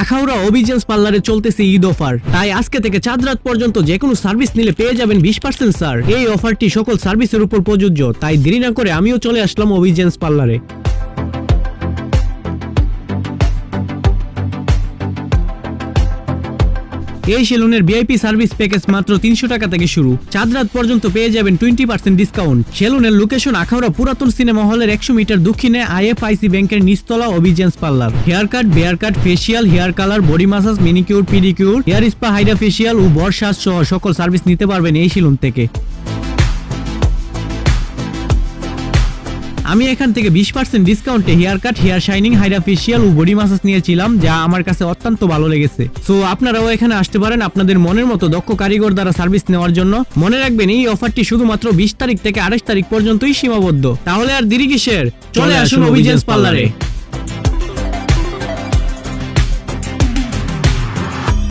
আখাউড়া অভিজেন্স পার্লারে চলতেছে ঈদ অফার, তাই আজকে থেকে চাঁদ রাত পর্যন্ত যে কোনো সার্ভিস নিলে পেয়ে যাবেন 20% স্যার। এই অফারটি সকল সার্ভিসের উপর প্রযোজ্য, তাই দেরি না করে আমিও চলে আসলাম অভিজেন্স পার্লারে। এই সেলুনের ভিআইপি সার্ভিস প্যাকেজ মাত্র 300 টাকা থেকে শুরু। চাঁদ রাত পর্যন্ত পেয়ে যাবেন 20% ডিসকাউন্ট। সেলুনের লোকেশন আখাউড়া পুরাতন সিনেমা হলের 100 মিটার দক্ষিণে আইএফআইসি ব্যাংকের নিচতলা অভিজেন্স parlour. Hair cut, beard cut, facial, hair colour, body massage, manicure, pedicure, hair spa, hydra facial ও বর্ষাজ সহ সকল সার্ভিস নিতে পারবেন এই সেলুন থেকে। আমি এখান থেকে 20% ডিসকাউন্টে hair cut, hair shining, hydra facial ও বডি মাসাজ নিয়েছিলাম, যা আমার কাছে অত্যন্ত ভালো লেগেছে। সো আপনারাও এখানে আসতে পারেন আপনাদের মনের মতো দক্ষ কারিগর দ্বারা সার্ভিস নেওয়ার জন্য। মনে রাখবেন এই অফারটি শুধুমাত্র 20 তারিখ থেকে 28 তারিখ পর্যন্তই সীমাবদ্ধ। তাহলে আর দেরি কিসের, চলে আসুন অভিজেন্স পার্লারে।